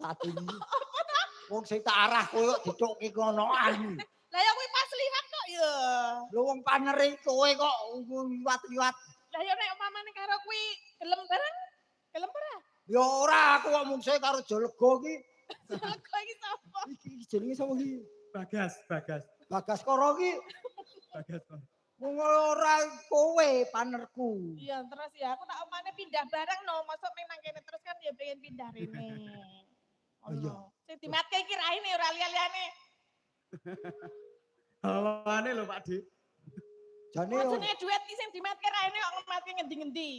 tadi. Wong sing tak arah kowe kok ditukke konoan. Lah ya kuwi pas lihat kok ya. Lho wong paneri kowe kok liwat-liwat. Lah ya nek umpamane karo kuwi gelem bareng, gelem ora? Ya ora aku kok mungsuhe karo Jolega iki. Jolega iki sapa? Iki jenenge sapa iki? Bagas. Bagas Koro iki. Bagas. Wong ora kowe panerku. Iya, terus ya aku tak umpamane pindah bareng no, mosok nang kene terus kan ya pengen pindah rene. Oh iya. Sing dimatke iki raine ora liya-liyane. Hawane lho Pak Dik. Jane Maksudnya duet iki sing dimatke raine kok ngematke ngendi-ngendi.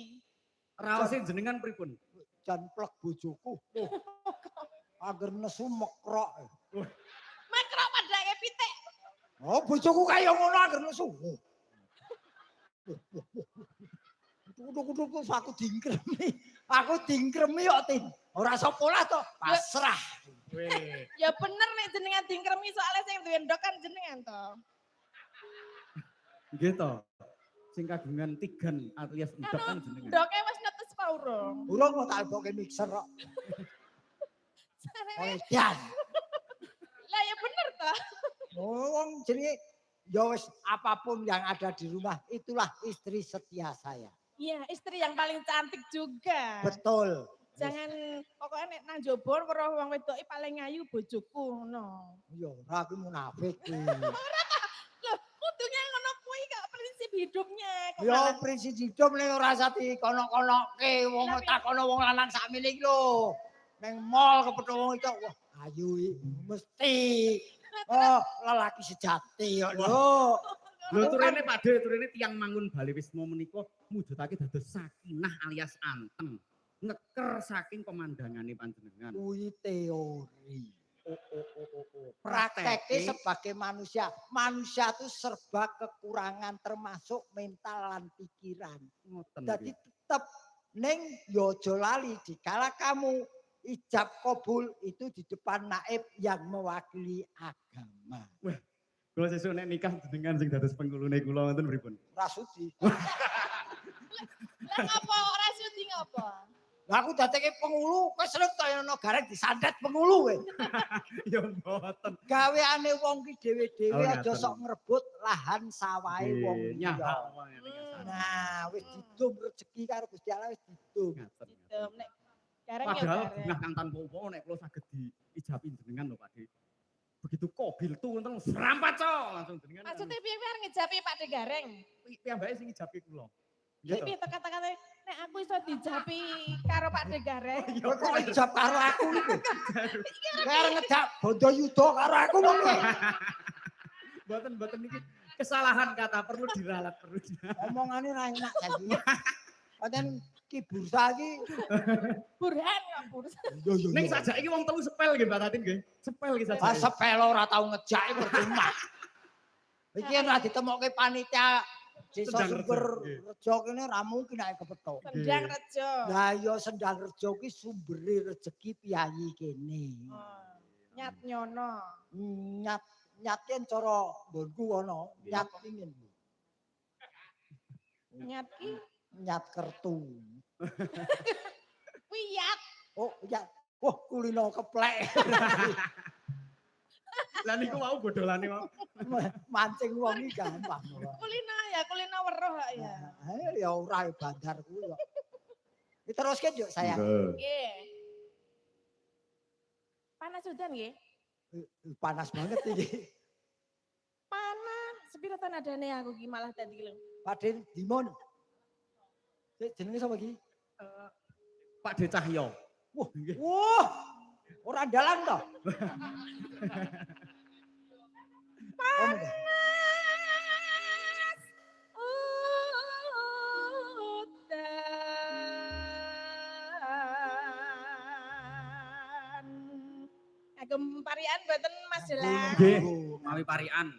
Raose jenengan pripun? jan plek bojoku. Agar nesu mekrok. Mekrok padake pitik. Oh bojoku kaya ngono agar nesu. Kudu-kudu aku dingkremi. Aku dingkremi kok Tin. Ora sapa lah to, pasrah. Ya bener nek jenengan dingkremi soalnya sing duwe ndok kan jenengan to. Nggih to. Sing kagungan tigan alias ndok kan jenengan. Ndoke wis netes apa urung? Urung kok tak alboke mixer kok. Oh, dan. Lah ya bener to. Oh, wong jenenge ya wis apapun yang ada di rumah itulah istri setia saya. Iya, istri yang paling cantik juga. Betul. Jangan pokoknya nek nang jobor weruh wong wedoke paling ayu bojoku ngono. Iya, ora aku munafik kuwi. Ora ta? Loh, kudunya ngono kuwi kok prinsip hidupnya. Kok Ya malah- prinsip hidup ning ora usah dikono-konoke wong takono wong lanang sakmene iki lho. Ning mall kepethuk wong itu wah ayu iki mesti. Oh, lelaki sejati kok lho. Lho turene Pak Dik, turene tiyang mangun Bali Wisma menika mujudake dados sakinah alias anteng. Ngeker saking pemandangane panjenengan. Kuwi teori. Prakteknya sebagai manusia. Manusia itu serba kekurangan termasuk mental dan pikiran. Jadi tetap neng yojo lali dikala kamu ijab kabul itu di depan naib yang mewakili agama. Wah, kalau sesuk nek nikah jenengan sing dados pengulune kula ngoten pripun? Rasuti. Lah ngapa ora sudi ngapa? Lah aku datenge pengulu, kowe seneng ta ono gareng disandet pengulu kowe. Ya mboten. Gaweane wong ki dhewe-dhewe Oh, aja ngaten. sok ngrebut lahan sawahe wong liya. Nyahak. Nah, wis didum rezeki karo Gusti Allah wis didum. Gitu. Nek gareng ya Padahal gareng. bungah kang tanpa upo nek kula saged diijabin jenengan lho Pak Dik. Begitu kobil tuh ngoten serampat langsung jenengan. Maksudnya piye arep ngejapi Pak De Gareng? piyambake sing ngijabi kula. Piye to kata-kata nek aku iso dijapi karo Pak De Gareng. Kowe kok ijab karo aku iki. Kowe arep ngejak bondo yuda karo aku kok. Mboten niki kesalahan kata perlu diralat perlu. Omongane ra enak saiki. Pancen ki bursa iki. Burhan kok bursa. Yo yo. Ning sajak iki wong telu sepel nggih Mbak Tatin nggih. Sepel iki Ah sajak. sepel ora tau ngejake percuma. Iki ora ditemokke panitia Desa Sendang Sumber Rejo, Rejo kene ra mungkin nek kepethuk. Sendang Rejo. Lah ya Sendang Rejo ki sumbere rezeki piyayi kene. Nyat nyono. Nyat cara nggonku ana, nyat pingin. Nyat ki Nyat kertu. wiyat. Oh, ya. Wah, kulino keplek. Lah niku wau bodolane wau. Mancing wong iki gampang. Kulina ya, kulina weruh kok ya. Ya ora bandar kuwi kok. Diteruske yuk sayang. Nggih. Panas udan nggih? Panas banget iki. Panas. Sepiro ta nadane aku ki malah dadi lho. Pak Den Dimon. Jenenge sapa iki? Pak De Cahyo. Wah, wah. Ora dalan to. Panas udan. Agem parian mboten Mas Jelang. Nggih, mawi parian.